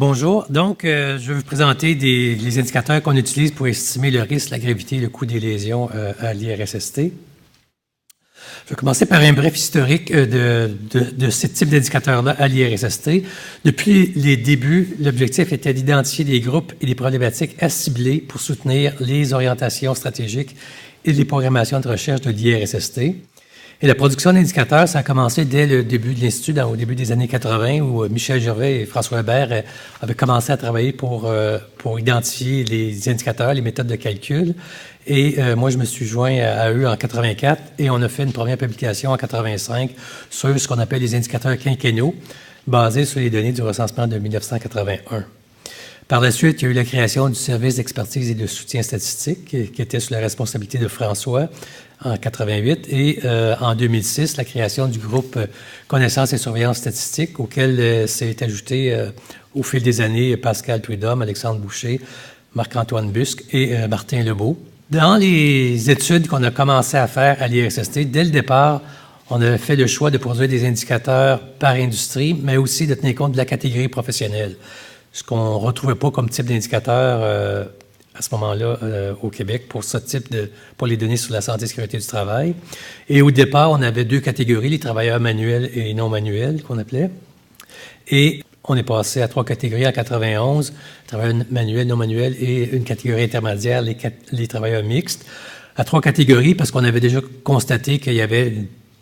Bonjour. Donc, je vais vous présenter les indicateurs qu'on utilise pour estimer le risque, la gravité et le coût des lésions à l'IRSST. Je vais commencer par un bref historique de ce type d'indicateurs-là à l'IRSST. Depuis les débuts, l'objectif était d'identifier des groupes et des problématiques à cibler pour soutenir les orientations stratégiques et les programmations de recherche de l'IRSST. Et la production d'indicateurs, ça a commencé dès le début de l'Institut, au début des années 80, où Michel Gervais et François Hébert avaient commencé à travailler pour identifier les indicateurs, les méthodes de calcul. Et moi, je me suis joint à eux en 84 et on a fait une première publication en 85 sur ce qu'on appelle les indicateurs quinquennaux, basés sur les données du recensement de 1981. Par la suite, il y a eu la création du service d'expertise et de soutien statistique qui était sous la responsabilité de François en 88 et en 2006, la création du groupe Connaissances et surveillance statistique auquel s'est ajouté au fil des années Pascal Prudhomme, Alexandre Boucher, Marc-Antoine Busque et Martin Lebeau. Dans les études qu'on a commencé à faire à l'IRSST, dès le départ, on avait fait le choix de produire des indicateurs par industrie, mais aussi de tenir compte de la catégorie professionnelle. Ce qu'on ne retrouvait pas comme type d'indicateur à ce moment-là au Québec pour pour les données sur la santé et sécurité du travail. Et au départ, on avait deux catégories, les travailleurs manuels et non manuels qu'on appelait. Et on est passé à 3 catégories en 91, travailleurs manuels, non manuels et une catégorie intermédiaire, les travailleurs mixtes. À 3 catégories parce qu'on avait déjà constaté qu'il y avait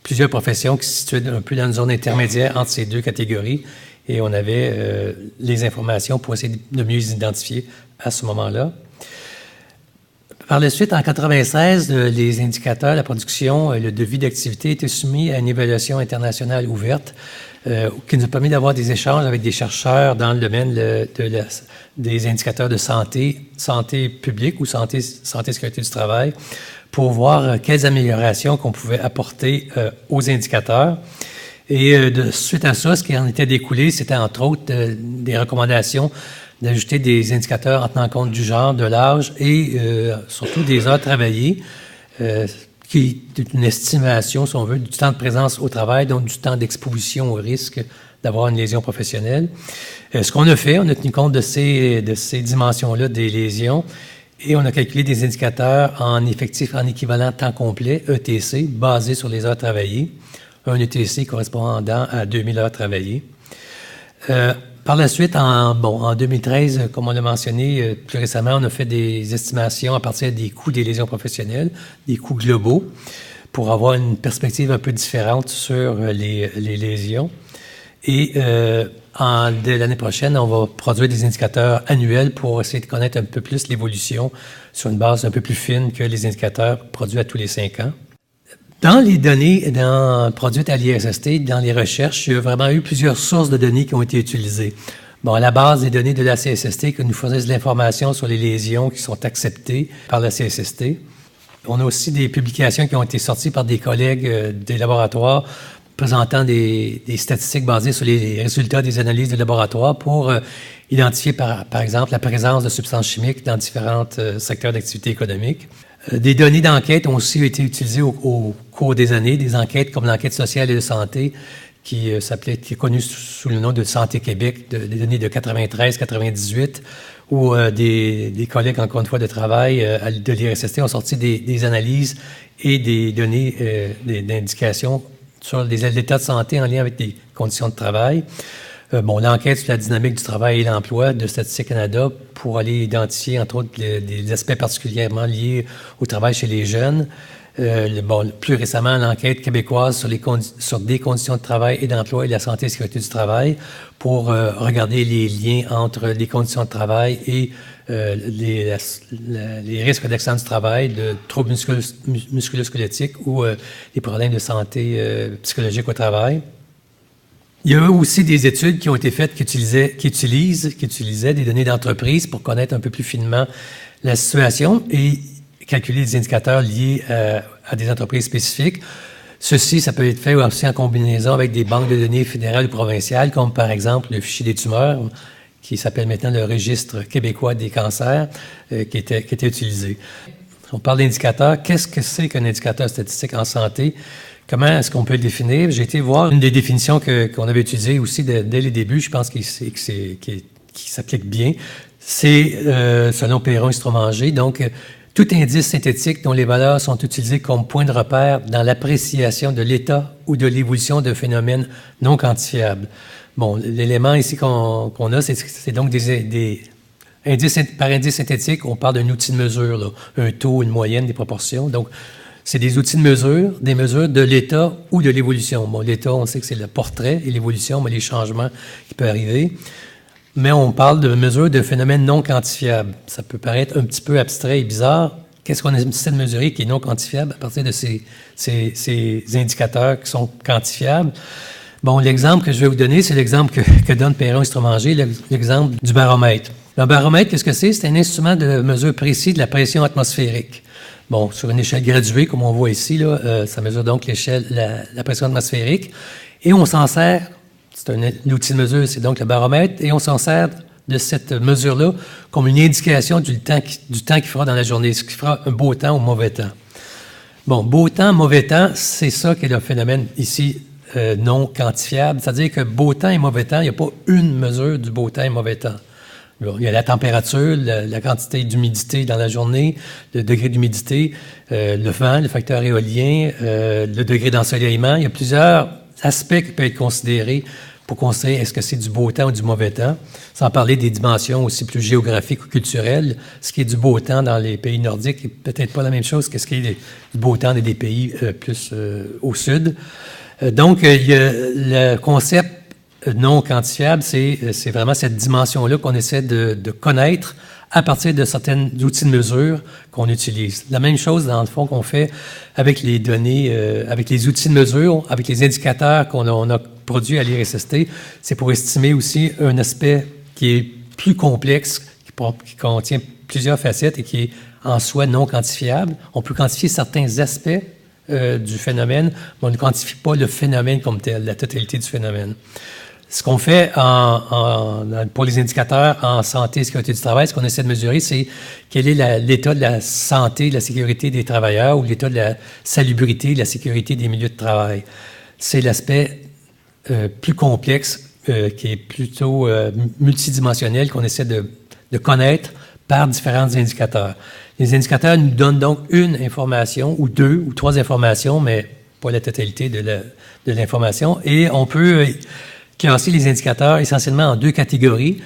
plusieurs professions qui se situaient un peu dans une zone intermédiaire entre ces deux catégories. Et on avait les informations pour essayer de mieux les identifier à ce moment-là. Par la suite, en 1996, les indicateurs, la production, le devis d'activité étaient soumis à une évaluation internationale ouverte qui nous a permis d'avoir des échanges avec des chercheurs dans le domaine des indicateurs de santé publique ou santé sécurité du travail, pour voir quelles améliorations qu'on pouvait apporter aux indicateurs. Et suite à ça, ce qui en était découlé, c'était entre autres des recommandations d'ajouter des indicateurs en tenant compte du genre, de l'âge et surtout des heures travaillées, qui est une estimation, si on veut, du temps de présence au travail, donc du temps d'exposition au risque d'avoir une lésion professionnelle. Ce qu'on a fait, on a tenu compte de ces dimensions-là des lésions et on a calculé des indicateurs en effectif en équivalent temps complet, ETC, basés sur les heures travaillées. Un ETC correspondant à 2000 heures travaillées. Par la suite, en 2013, comme on l'a mentionné plus récemment, on a fait des estimations à partir des coûts des lésions professionnelles, des coûts globaux, pour avoir une perspective un peu différente sur les lésions. Et dès l'année prochaine, on va produire des indicateurs annuels pour essayer de connaître un peu plus l'évolution sur une base un peu plus fine que les indicateurs produits à tous les 5 ans. Dans les données produites à l'IRSST, dans les recherches, il y a vraiment eu plusieurs sources de données qui ont été utilisées. Bon, à la base des données de la CSST, qui nous fournissent de l'information sur les lésions qui sont acceptées par la CSST. On a aussi des publications qui ont été sorties par des collègues des laboratoires présentant des statistiques basées sur les résultats des analyses de laboratoire pour identifier, par exemple, la présence de substances chimiques dans différents secteurs d'activité économique. Des données d'enquête ont aussi été utilisées au cours des années, des enquêtes comme l'enquête sociale et de santé qui est connue sous le nom de Santé Québec, des données de 93-98, où des collègues, encore une fois, de travail de l'IRSST ont sorti des analyses et des données d'indication sur l'état de santé en lien avec des conditions de travail. L'enquête sur la dynamique du travail et l'emploi de Statistique Canada pour aller identifier, entre autres, des aspects particulièrement liés au travail chez les jeunes. Plus récemment, l'enquête québécoise sur des conditions de travail et d'emploi et la santé et sécurité du travail pour regarder les liens entre les conditions de travail et les risques d'accident du travail, de troubles musculo-squelettiques ou les problèmes de santé psychologique au travail. Il y a aussi des études qui ont été faites qui utilisaient des données d'entreprise pour connaître un peu plus finement la situation et calculer des indicateurs liés à des entreprises spécifiques. Ceci, ça peut être fait aussi en combinaison avec des banques de données fédérales ou provinciales, comme par exemple le fichier des tumeurs, qui s'appelle maintenant le Registre québécois des cancers, qui était utilisé. On parle d'indicateurs. Qu'est-ce que c'est qu'un indicateur statistique en santé? Comment est-ce qu'on peut le définir? J'ai été voir une des définitions qu'on avait utilisées aussi dès les débuts. Je pense qui qui s'applique bien. C'est, selon Perron et Stromanger, donc tout indice synthétique dont les valeurs sont utilisées comme point de repère dans l'appréciation de l'état ou de l'évolution d'un phénomène non quantifiable. Bon, l'élément ici qu'on a, c'est donc des indices, par indice synthétique, on parle d'un outil de mesure, là, un taux, une moyenne, des proportions. Donc, c'est des outils de mesure, des mesures de l'état ou de l'évolution. Bon, l'état, on sait que c'est le portrait, et l'évolution, mais les changements qui peuvent arriver. Mais on parle de mesures de phénomènes non quantifiables. Ça peut paraître un petit peu abstrait et bizarre. Qu'est-ce qu'on essaie de mesurer qui est non quantifiable à partir de ces indicateurs qui sont quantifiables? Bon, l'exemple que je vais vous donner, c'est l'exemple que donne Perron et Stromanger, l'exemple du baromètre. Le baromètre, qu'est-ce que c'est? C'est un instrument de mesure précis de la pression atmosphérique. Bon, sur une échelle graduée, comme on voit ici, là, ça mesure donc la pression atmosphérique. Et on s'en sert, l'outil de mesure, c'est donc le baromètre, et on s'en sert de cette mesure-là comme une indication du temps qu'il fera dans la journée, ce qui fera un beau temps ou mauvais temps. Bon, beau temps, mauvais temps, c'est ça qui est le phénomène ici non quantifiable, c'est-à-dire que beau temps et mauvais temps, il n'y a pas une mesure du beau temps et mauvais temps. Il y a la température, la quantité d'humidité dans la journée, le degré d'humidité, le vent, le facteur éolien, le degré d'ensoleillement. Il y a plusieurs aspects qui peuvent être considérés pour considérer est-ce que c'est du beau temps ou du mauvais temps, sans parler des dimensions aussi plus géographiques ou culturelles. Ce qui est du beau temps dans les pays nordiques n'est peut-être pas la même chose que ce qui est du beau temps dans des pays plus au sud. Donc, il y a le concept non quantifiable, c'est vraiment cette dimension-là qu'on essaie de connaître à partir de certains outils de mesure qu'on utilise. La même chose, dans le fond, qu'on fait avec les données, avec les outils de mesure, avec les indicateurs qu'on a produits à l'IRSST, c'est pour estimer aussi un aspect qui est plus complexe, qui contient plusieurs facettes et qui est en soi non quantifiable. On peut quantifier certains aspects du phénomène, mais on ne quantifie pas le phénomène comme tel, la totalité du phénomène. Ce qu'on fait pour les indicateurs en santé et sécurité du travail, ce qu'on essaie de mesurer, c'est quel est l'état de la santé, de la sécurité des travailleurs ou l'état de la salubrité, de la sécurité des milieux de travail. C'est l'aspect plus complexe, qui est plutôt multidimensionnel, qu'on essaie de connaître par différents indicateurs. Les indicateurs nous donnent donc une information ou deux ou trois informations, mais pas la totalité de l'information. Et on peut classer les indicateurs essentiellement en deux catégories.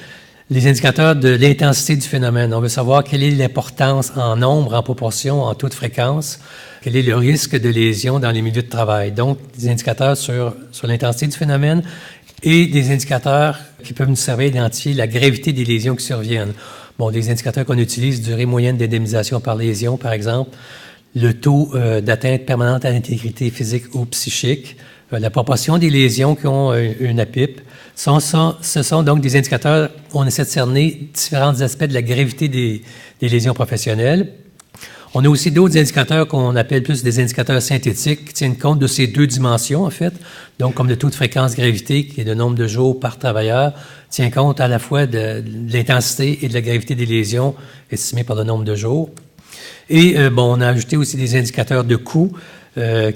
Les indicateurs de l'intensité du phénomène. On veut savoir quelle est l'importance en nombre, en proportion, en taux de fréquence, quel est le risque de lésion dans les milieux de travail. Donc, des indicateurs sur l'intensité du phénomène et des indicateurs qui peuvent nous servir à identifier la gravité des lésions qui surviennent. Bon, des indicateurs qu'on utilise, durée moyenne d'indemnisation par lésion, par exemple, le taux d'atteinte permanente à l'intégrité physique ou psychique, la proportion des lésions qui ont une APIP. Ce sont donc des indicateurs où on essaie de cerner différents aspects de la gravité des lésions professionnelles. On a aussi d'autres indicateurs qu'on appelle plus des indicateurs synthétiques qui tiennent compte de ces deux dimensions, en fait. Donc, comme le taux de fréquence-gravité, qui est le nombre de jours par travailleur, tient compte à la fois de l'intensité et de la gravité des lésions estimées par le nombre de jours. Et, on a ajouté aussi des indicateurs de coût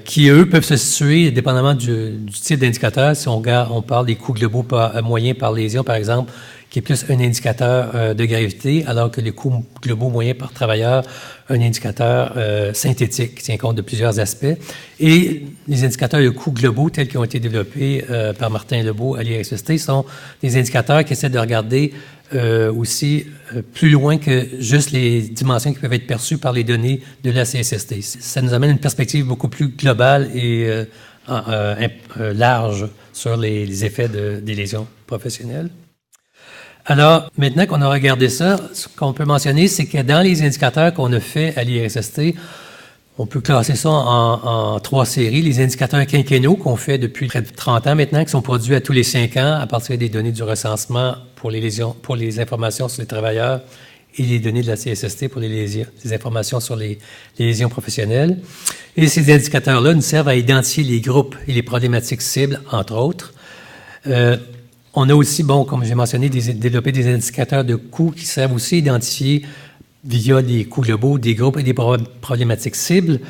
qui, eux, peuvent se situer dépendamment du type d'indicateur. Si on parle des coûts globaux moyens par lésion, par exemple, qui est plus un indicateur de gravité, alors que les coûts globaux moyens par travailleur, un indicateur synthétique qui tient compte de plusieurs aspects. Et les indicateurs de coûts globaux, tels qu'ils ont été développés par Martin Lebeau à l'IRSST, sont des indicateurs qui essaient de regarder aussi plus loin que juste les dimensions qui peuvent être perçues par les données de la CSST. Ça nous amène une perspective beaucoup plus globale et large sur les effets des lésions professionnelles. Alors, maintenant qu'on a regardé ça, ce qu'on peut mentionner, c'est que dans les indicateurs qu'on a fait à l'IRSST, on peut classer ça en trois séries. Les indicateurs quinquennaux qu'on fait depuis près de 30 ans maintenant, qui sont produits à tous les 5 ans à partir des données du recensement pour les informations sur les travailleurs et les données de la CSST pour les informations sur les lésions professionnelles. Et ces indicateurs-là nous servent à identifier les groupes et les problématiques cibles, entre autres. On a aussi, comme j'ai mentionné, développé des indicateurs de coûts qui servent aussi à identifier, via des coûts globaux, des groupes et des problématiques cibles.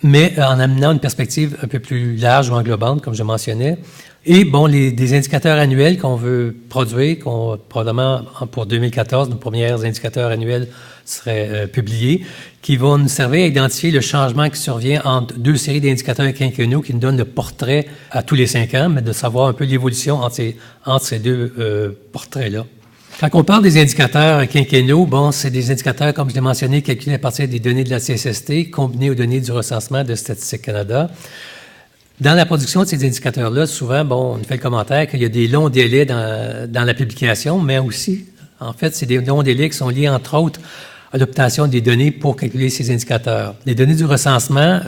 mais en amenant une perspective un peu plus large ou englobante, comme je mentionnais. Et bon, des indicateurs annuels qu'on veut produire, probablement pour 2014, nos premiers indicateurs annuels seraient publiés, qui vont nous servir à identifier le changement qui survient entre deux séries d'indicateurs quinquennaux qui nous donnent le portrait à tous les 5 ans, mais de savoir un peu l'évolution entre ces deux portraits-là. Quand on parle des indicateurs quinquennaux, bon, c'est des indicateurs, comme je l'ai mentionné, calculés à partir des données de la CSST, combinés aux données du recensement de Statistique Canada. Dans la production de ces indicateurs-là, souvent, bon, on fait le commentaire qu'il y a des longs délais dans la publication, mais aussi, en fait, c'est des longs délais qui sont liés, entre autres, à l'obtention des données pour calculer ces indicateurs. Les données du recensement,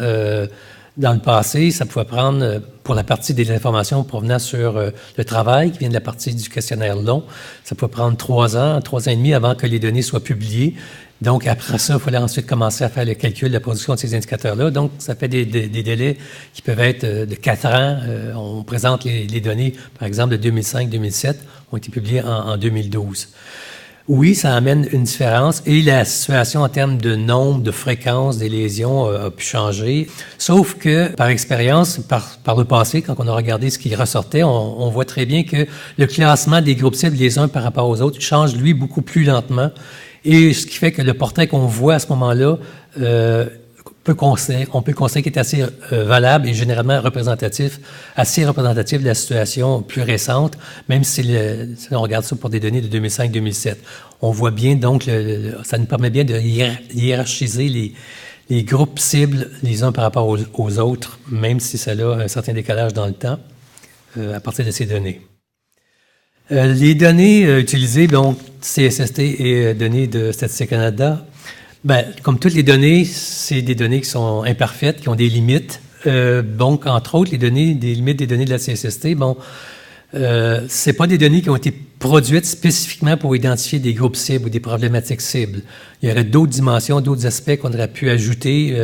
dans le passé, ça pouvait prendre, pour la partie des informations provenant sur le travail, qui vient de la partie du questionnaire long, ça pouvait prendre 3 ans et demi avant que les données soient publiées. Donc, après ça, il fallait ensuite commencer à faire le calcul de la production de ces indicateurs-là. Donc, ça fait des délais qui peuvent être de 4 ans. On présente les données, par exemple, de 2005-2007, ont été publiées en 2012. Oui, ça amène une différence et la situation en termes de nombre, de fréquence des lésions a pu changer. Sauf que, par expérience, par le passé, quand on a regardé ce qui ressortait, on voit très bien que le classement des groupes cibles les uns par rapport aux autres change, lui, beaucoup plus lentement. Et ce qui fait que le portrait qu'on voit à ce moment-là, on peut considérer qu'il est assez valable et généralement assez représentatif de la situation plus récente, même si on regarde ça pour des données de 2005-2007. On voit bien, donc, ça nous permet bien de hiérarchiser les groupes cibles les uns par rapport aux autres, même si ça a un certain décalage dans le temps, à partir de ces données. Les données utilisées, donc CSST et données de Statistique Canada, ben, comme toutes les données, c'est des données qui sont imparfaites, qui ont des limites. Donc, entre autres, des limites des données de la CSST, bon, c'est pas des données qui ont été produites spécifiquement pour identifier des groupes cibles ou des problématiques cibles. Il y aurait d'autres dimensions, d'autres aspects qu'on aurait pu ajouter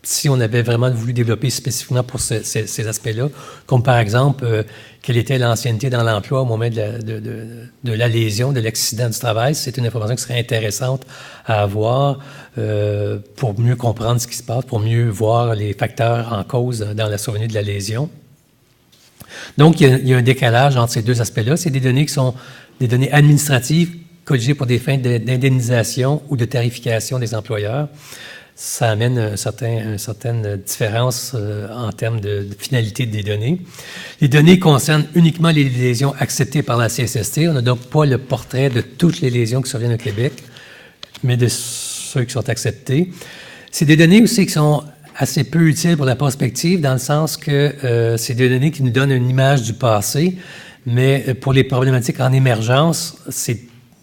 si on avait vraiment voulu développer spécifiquement pour ces aspects-là, comme par exemple, quelle était l'ancienneté dans l'emploi au moment de la lésion, de l'accident du travail. C'est une information qui serait intéressante à avoir pour mieux comprendre ce qui se passe, pour mieux voir les facteurs en cause dans la survenue de la lésion. Donc, il y a un décalage entre ces deux aspects-là. C'est des données qui sont des données administratives colligées pour des fins d'indemnisation ou de tarification des employeurs. Ça amène une certaine différence en termes de finalité des données. Les données concernent uniquement les lésions acceptées par la CSST. On n'a donc pas le portrait de toutes les lésions qui surviennent au Québec, mais de ceux qui sont acceptés. C'est des données aussi qui sont assez peu utiles pour la prospective, dans le sens que c'est des données qui nous donnent une image du passé, mais pour les problématiques en émergence, c'est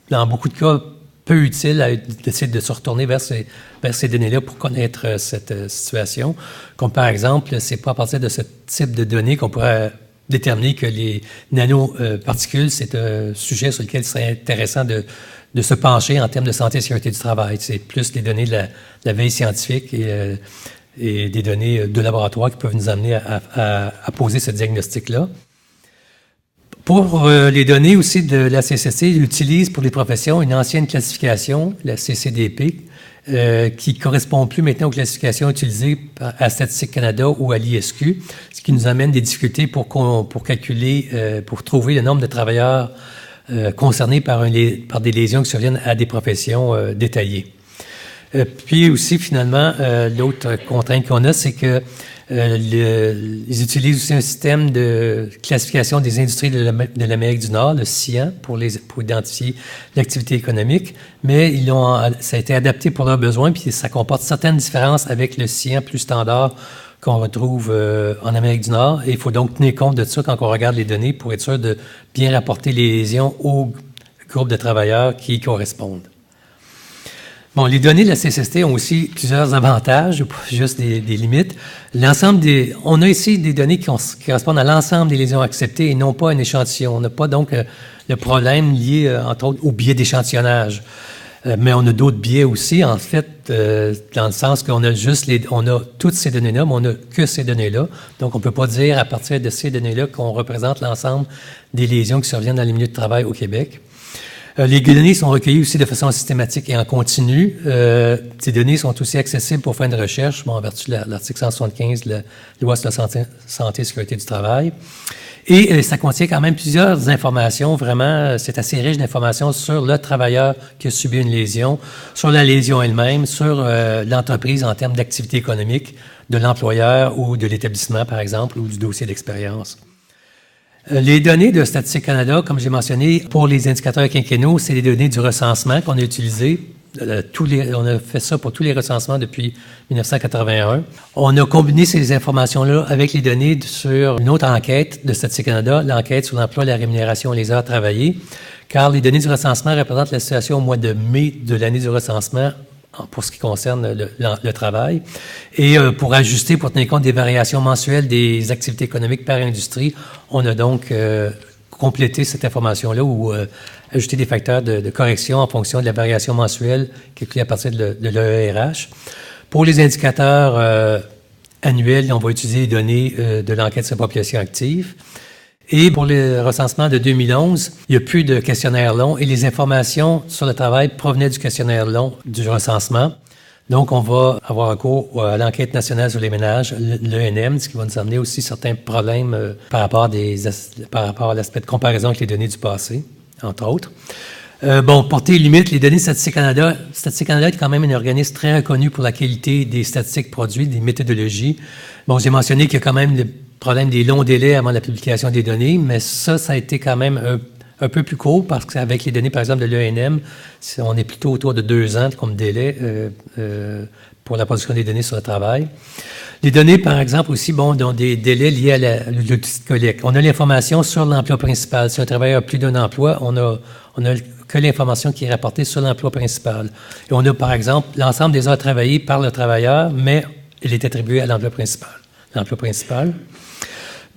dans beaucoup de cas peu utile d'essayer de se retourner vers ces données-là pour connaître cette situation. Comme par exemple, c'est pas à partir de ce type de données qu'on pourrait déterminer que les nanoparticules, c'est un sujet sur lequel il serait intéressant de se pencher en termes de santé et sécurité du travail. C'est plus les données de la veille scientifique et des données de laboratoire qui peuvent nous amener à poser ce diagnostic-là. Pour les données aussi de la CSST, ils utilisent pour les professions une ancienne classification, la CCDP, qui ne correspond plus maintenant aux classifications utilisées à Statistique Canada ou à l'ISQ, ce qui nous amène des difficultés pour calculer, pour trouver le nombre de travailleurs concernés par des lésions qui surviennent à des professions détaillées. Puis aussi, finalement, l'autre contrainte qu'on a, c'est que ils utilisent aussi un système de classification des industries de l'Amérique du Nord, le CIAN, pour identifier l'activité économique, mais ça a été adapté pour leurs besoins, puis ça comporte certaines différences avec le CIAN plus standard qu'on retrouve en Amérique du Nord. Et il faut donc tenir compte de ça quand on regarde les données pour être sûr de bien rapporter les lésions aux groupes de travailleurs qui y correspondent. Bon, les données de la CSST ont aussi plusieurs avantages, pas juste des limites. On a ici des données qui correspondent à l'ensemble des lésions acceptées et non pas un échantillon. On n'a pas donc le problème lié, entre autres, au biais d'échantillonnage. Mais on a d'autres biais aussi, en fait, dans le sens qu'on a on a toutes ces données-là, mais on n'a que ces données-là. Donc, on ne peut pas dire à partir de ces données-là qu'on représente l'ensemble des lésions qui surviennent dans les milieux de travail au Québec. Les données sont recueillies aussi de façon systématique et en continu. Ces données sont aussi accessibles pour faire une recherche, en vertu de l'article 175 de la loi sur la santé et sécurité du travail. Et ça contient quand même plusieurs informations, vraiment, c'est assez riche d'informations sur le travailleur qui a subi une lésion, sur la lésion elle-même, sur l'entreprise en termes d'activité économique, de l'employeur ou de l'établissement, par exemple, ou du dossier d'expérience. Les données de Statistique Canada, comme j'ai mentionné, pour les indicateurs quinquennaux, c'est les données du recensement qu'on a utilisées. On a fait ça pour tous les recensements depuis 1981. On a combiné ces informations-là avec les données sur une autre enquête de Statistique Canada, l'enquête sur l'emploi, la rémunération et les heures travaillées, car les données du recensement représentent la situation au mois de mai de l'année du recensement pour ce qui concerne le travail. Et pour ajuster, pour tenir compte des variations mensuelles des activités économiques par industrie, on a donc complété cette information-là ou ajouter des facteurs de correction en fonction de la variation mensuelle calculée à partir de l'EERH. Pour les indicateurs annuels, on va utiliser les données de l'enquête sur la population active. Et pour le recensement de 2011, il n'y a plus de questionnaire long et les informations sur le travail provenaient du questionnaire long du recensement. Donc, on va avoir recours à l'enquête nationale sur les ménages, l'ENM, ce qui va nous amener aussi certains problèmes par rapport à l'aspect de comparaison avec les données du passé, entre autres. Portée et limite, les données de Statistique Canada. Statistique Canada est quand même un organisme très reconnu pour la qualité des statistiques produites, des méthodologies. J'ai mentionné qu'il y a quand même le problème des longs délais avant la publication des données, mais ça a été quand même un peu plus court parce qu'avec les données, par exemple, de l'ENM, on est plutôt autour de 2 ans comme délai pour la production des données sur le travail. Les données, par exemple, aussi, dans des délais liés à l'outil de collecte. On a l'information sur l'emploi principal. Si un travailleur a plus d'un emploi, on a que l'information qui est rapportée sur l'emploi principal. Et on a, par exemple, l'ensemble des heures travaillées par le travailleur, mais il est attribué à l'emploi principal.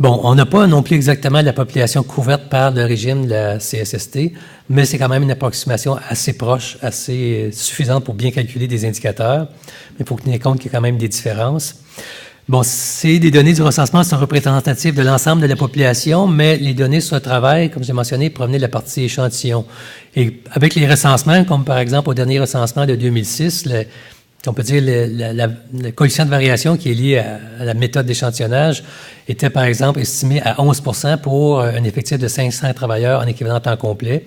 On n'a pas non plus exactement la population couverte par le régime de la CSST, mais c'est quand même une approximation assez proche, assez suffisante pour bien calculer des indicateurs. Mais il faut tenir compte qu'il y a quand même des différences. C'est des données du recensement sont représentatives de l'ensemble de la population, mais les données sur le travail, comme j'ai mentionné, provenaient de la partie échantillon. Et avec les recensements, comme par exemple au dernier recensement de 2006, on peut dire le coefficient de variation qui est lié à la méthode d'échantillonnage était, par exemple, estimé à 11 % pour un effectif de 500 travailleurs en équivalent temps complet.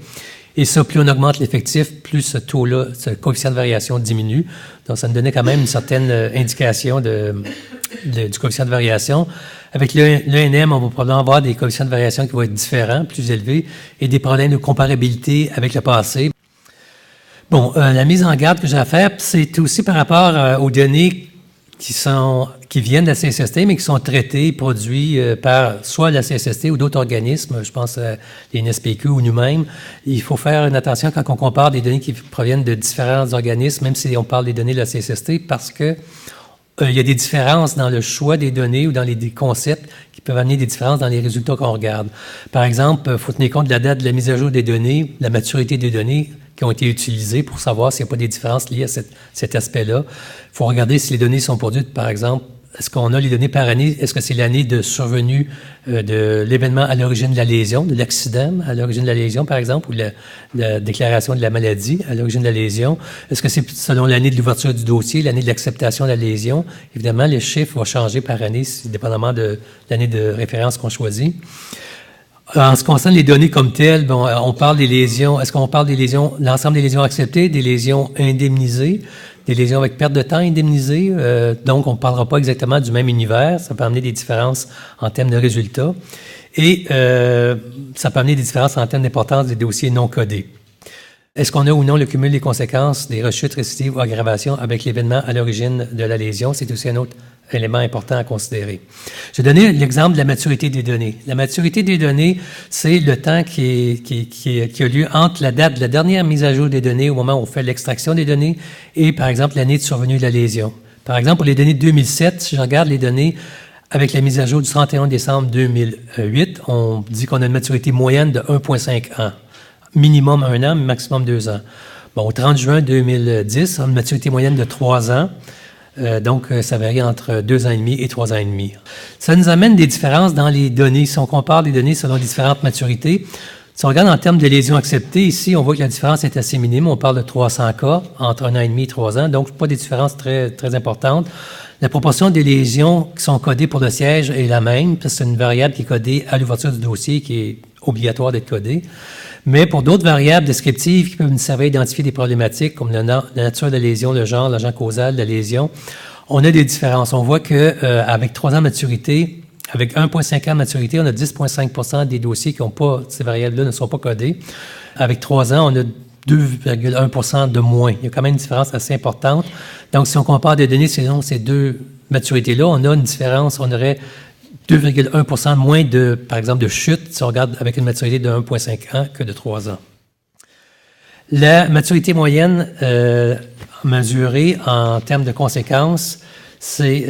Et ça, plus on augmente l'effectif, plus ce taux-là, ce coefficient de variation diminue. Donc, ça nous donnait quand même une certaine indication du coefficient de variation. Avec l'ENM, on va probablement avoir des coefficients de variation qui vont être différents, plus élevés, et des problèmes de comparabilité avec le passé. La mise en garde que j'ai à faire, c'est aussi par rapport aux données qui viennent de la CSST, mais qui sont traitées, produites par soit la CSST ou d'autres organismes, je pense à l'INSPQ ou nous-mêmes. Il faut faire une attention quand on compare des données qui proviennent de différents organismes, même si on parle des données de la CSST, parce que il y a des différences dans le choix des données ou dans des concepts qui peuvent amener des différences dans les résultats qu'on regarde. Par exemple, il faut tenir compte de la date de la mise à jour des données, la maturité des données qui ont été utilisées pour savoir s'il n'y a pas des différences liées à cet aspect-là. Il faut regarder si les données sont produites, par exemple, est-ce qu'on a les données par année? Est-ce que c'est l'année de survenue de l'événement à l'origine de la lésion, de l'accident à l'origine de la lésion, par exemple, ou la déclaration de la maladie à l'origine de la lésion? Est-ce que c'est selon l'année de l'ouverture du dossier, l'année de l'acceptation de la lésion? Évidemment, les chiffres vont changer par année, dépendamment de l'année de référence qu'on choisit. En ce qui concerne les données comme telles, on parle des lésions. Est-ce qu'on parle des lésions, l'ensemble des lésions acceptées, des lésions indemnisées, des lésions avec perte de temps indemnisées? Donc, on ne parlera pas exactement du même univers. Ça peut amener des différences en termes de résultats. Et ça peut amener des différences en termes d'importance des dossiers non codés. Est-ce qu'on a ou non le cumul des conséquences des rechutes, récidives ou aggravations avec l'événement à l'origine de la lésion? C'est aussi un autre élément important à considérer. Je vais donner l'exemple de la maturité des données. La maturité des données, c'est le temps qui a lieu entre la date de la dernière mise à jour des données au moment où on fait l'extraction des données et, par exemple, l'année de survenue de la lésion. Par exemple, pour les données de 2007, si je regarde les données avec la mise à jour du 31 décembre 2008, on dit qu'on a une maturité moyenne de 1,5 ans. Minimum 1 an, maximum 2 ans. Au 30 juin 2010, on a une maturité moyenne de 3 ans. Donc, ça varie entre 2 ans et demi et 3 ans et demi. Ça nous amène des différences dans les données. Si on compare les données selon différentes maturités, Si on regarde en termes de lésions acceptées, ici, on voit que la différence est assez minime. On parle de 300 cas entre 1 an et demi et 3 ans, donc pas des différences très, très importantes. La proportion des lésions qui sont codées pour le siège est la même, parce que c'est une variable qui est codée à l'ouverture du dossier, qui est obligatoire d'être codée. Mais pour d'autres variables descriptives qui peuvent nous servir à identifier des problématiques, comme la nature de la lésion, le genre, l'agent causal de la lésion, on a des différences. On voit que avec 3 ans de maturité, avec 1,5 ans de maturité, on a 10,5 des dossiers qui n'ont pas, ces variables-là ne sont pas codées. Avec 3 ans, on a 2,1 de moins. Il y a quand même une différence assez importante. Donc, si on compare des données selon ces deux maturités-là, on a une différence, on aurait 2,1 de moins de, par exemple, de chute, si on regarde avec une maturité de 1,5 ans que de 3 ans. La maturité moyenne mesurée en termes de conséquences, c'est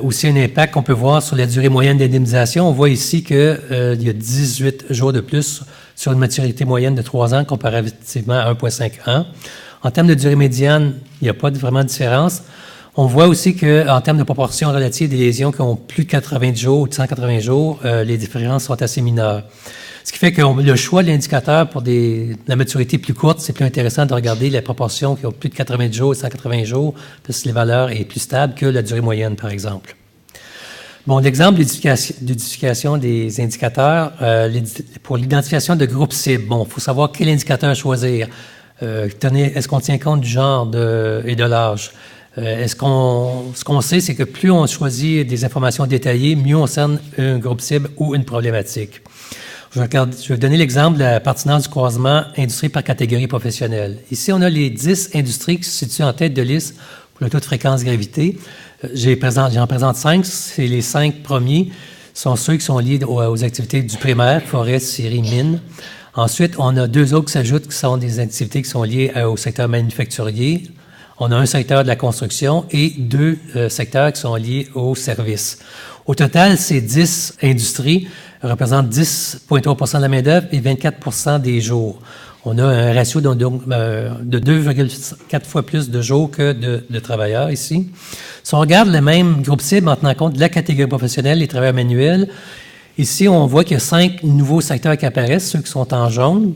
aussi un impact qu'on peut voir sur la durée moyenne d'indemnisation. On voit ici qu'il y a 18 jours de plus sur une maturité moyenne de 3 ans comparativement à 1,5 ans. En termes de durée médiane, il n'y a pas vraiment de différence. On voit aussi qu'en termes de proportion relative des lésions qui ont plus de 90 jours ou de 180 jours, les différences sont assez mineures. Ce qui fait que le choix de l'indicateur pour la maturité plus courte, c'est plus intéressant de regarder la proportion qui ont plus de 90 jours et 180 jours, parce que les valeurs est plus stable que la durée moyenne, par exemple. Bon, l'exemple d'édification des indicateurs, pour l'identification de groupes cibles, bon, il faut savoir quel indicateur choisir. Est-ce qu'on tient compte du genre et de l'âge? Ce qu'on sait, c'est que plus on choisit des informations détaillées, mieux on cerne un groupe cible ou une problématique. Je vais donner l'exemple de la pertinence du croisement industrie par catégorie professionnelle. Ici, on a les 10 industries qui se situent en tête de liste pour le taux de fréquence gravité. J'en présente 5. C'est les 5 premiers sont ceux qui sont liés aux activités du primaire, forêt, scierie, mine. Ensuite, on a 2 autres qui s'ajoutent qui sont des activités qui sont liées au secteur manufacturier. On a un secteur de la construction et 2 secteurs qui sont liés aux services. Au total, ces 10 industries représentent 10,3 de la main-d'œuvre et 24 des jours. On a un ratio de 2,4 fois plus de jours que de travailleurs ici. Si on regarde le même groupe cible en tenant compte de la catégorie professionnelle, les travailleurs manuels, ici, on voit qu'il y a 5 nouveaux secteurs qui apparaissent, ceux qui sont en jaune.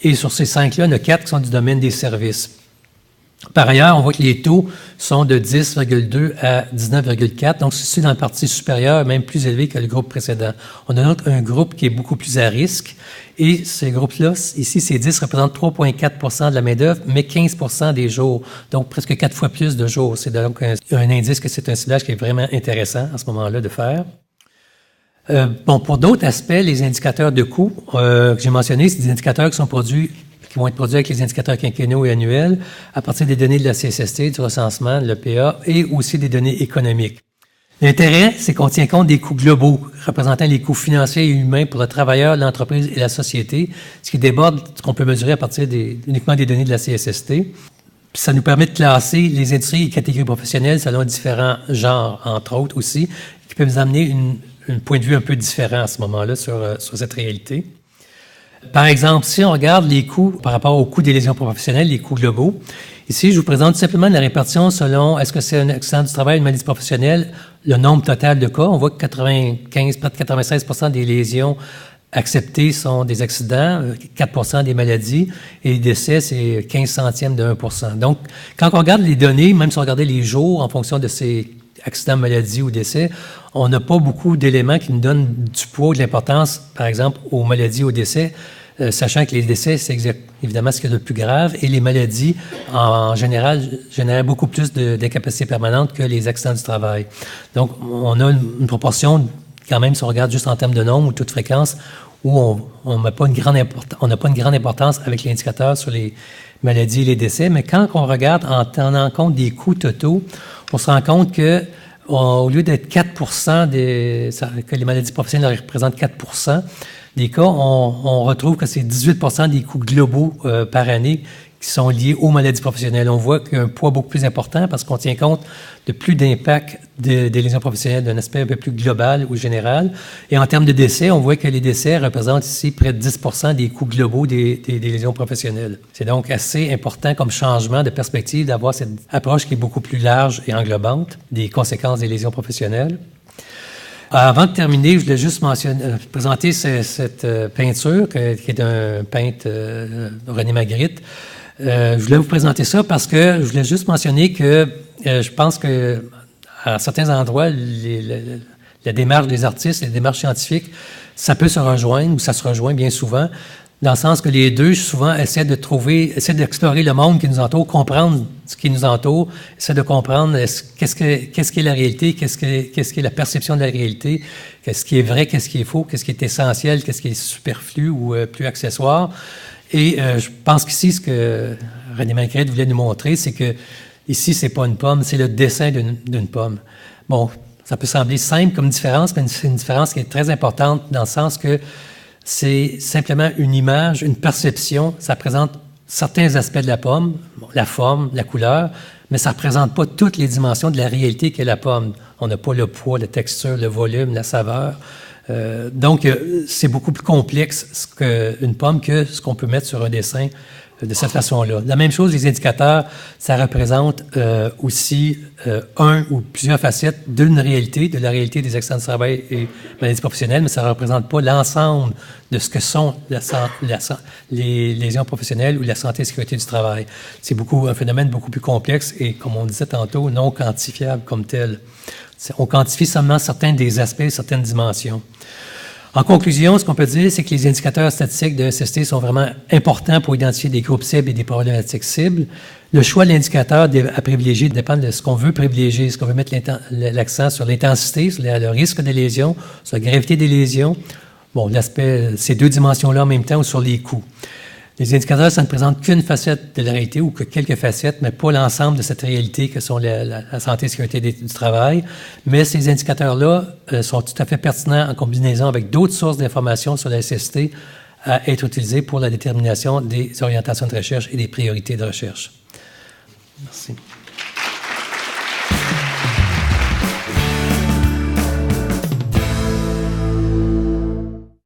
Et sur ces 5-là, il y en a 4 qui sont du domaine des services. Par ailleurs, on voit que les taux sont de 10,2 à 19,4, donc c'est dans la partie supérieure, même plus élevé que le groupe précédent. On a donc un groupe qui est beaucoup plus à risque, et ces groupes-là, ici, ces 10 représentent 3,4 de la main-d'œuvre, mais 15 des jours, donc presque 4 fois plus de jours. C'est donc un indice que c'est un ciblage qui est vraiment intéressant à ce moment-là de faire. Bon, pour d'autres aspects, les indicateurs de coûts que j'ai mentionnés, c'est des indicateurs qui vont être produits avec les indicateurs quinquennaux et annuels à partir des données de la CSST, du recensement, de l'EPA et aussi des données économiques. L'intérêt, c'est qu'on tient compte des coûts globaux, représentant les coûts financiers et humains pour le travailleur, l'entreprise et la société, ce qui déborde ce qu'on peut mesurer à partir uniquement des données de la CSST. Puis ça nous permet de classer les industries et catégories professionnelles selon différents genres, entre autres aussi, qui peuvent nous amener un point de vue un peu différent à ce moment-là sur cette réalité. Par exemple, si on regarde les coûts par rapport aux coûts des lésions professionnelles, les coûts globaux, ici, je vous présente simplement la répartition selon est-ce que c'est un accident du travail, une maladie professionnelle, le nombre total de cas. On voit que 96 des lésions acceptées sont des accidents, 4 des maladies, et les décès, c'est 15 centièmes de 1 Donc, quand on regarde les données, même si on regardait les jours en fonction de ces accidents, maladies ou décès, on n'a pas beaucoup d'éléments qui nous donnent du poids ou de l'importance, par exemple, aux maladies, aux décès, sachant que les décès, c'est évidemment ce qui est le plus grave, et les maladies, en général, génèrent beaucoup plus d'incapacité permanente que les accidents du travail. Donc, on a une proportion, quand même, si on regarde juste en termes de nombre ou taux de fréquence, où on n'a pas une grande importance avec l'indicateur sur les maladies et les décès, mais quand on regarde en tenant compte des coûts totaux, on se rend compte que au lieu d'être 4 que les maladies professionnelles représentent 4 des cas, on retrouve que c'est 18 des coûts globaux par année qui sont liés aux maladies professionnelles. On voit qu'il y a un poids beaucoup plus important parce qu'on tient compte de plus d'impact des lésions professionnelles d'un aspect un peu plus global ou général. Et en termes de décès, on voit que les décès représentent ici près de 10 des coûts globaux des lésions professionnelles. C'est donc assez important comme changement de perspective d'avoir cette approche qui est beaucoup plus large et englobante des conséquences des lésions professionnelles. Avant de terminer, je voulais juste présenter cette peinture qui est d'un peintre René Magritte. Je voulais vous présenter ça parce que je voulais juste mentionner que je pense que à certains endroits, la démarche des artistes, les démarches scientifiques, ça peut se rejoindre, ou ça se rejoint bien souvent, dans le sens que les deux, souvent, essaient d'explorer le monde qui nous entoure, comprendre ce qui nous entoure, essaient de comprendre qu'est-ce qui est la réalité, qu'est-ce qui est la perception de la réalité, qu'est-ce qui est vrai, qu'est-ce qui est faux, qu'est-ce qui est essentiel, qu'est-ce qui est superflu ou plus accessoire. Et je pense qu'ici, ce que René Magritte voulait nous montrer, c'est que ici, c'est pas une pomme, c'est le dessin d'une pomme. Bon, ça peut sembler simple comme différence, mais c'est une différence qui est très importante dans le sens que c'est simplement une image, une perception. Ça présente certains aspects de la pomme, la forme, la couleur, mais ça ne représente pas toutes les dimensions de la réalité qu'est la pomme. On n'a pas le poids, la texture, le volume, la saveur. Donc, c'est beaucoup plus complexe qu'une pomme que ce qu'on peut mettre sur un dessin de cette façon-là. La même chose, les indicateurs, ça représente aussi un ou plusieurs facettes d'une réalité, de la réalité des accidents de travail et maladies professionnelles, mais ça ne représente pas l'ensemble de ce que sont les lésions professionnelles ou la santé et sécurité du travail. C'est un phénomène beaucoup plus complexe et, comme on disait tantôt, non quantifiable comme tel. On quantifie seulement certains des aspects, certaines dimensions. En conclusion, ce qu'on peut dire, c'est que les indicateurs statistiques de SST sont vraiment importants pour identifier des groupes cibles et des problématiques cibles. Le choix de l'indicateur à privilégier dépend de ce qu'on veut privilégier. Est-ce qu'on veut mettre l'accent sur l'intensité, sur le risque des lésions, sur la gravité des lésions? Bon, l'aspect, ces deux dimensions-là en même temps, ou sur les coûts. Les indicateurs, ça ne présente qu'une facette de la réalité ou que quelques facettes, mais pas l'ensemble de cette réalité que sont la santé et la sécurité du travail. Mais ces indicateurs-là sont tout à fait pertinents en combinaison avec d'autres sources d'informations sur la SST à être utilisées pour la détermination des orientations de recherche et des priorités de recherche. Merci.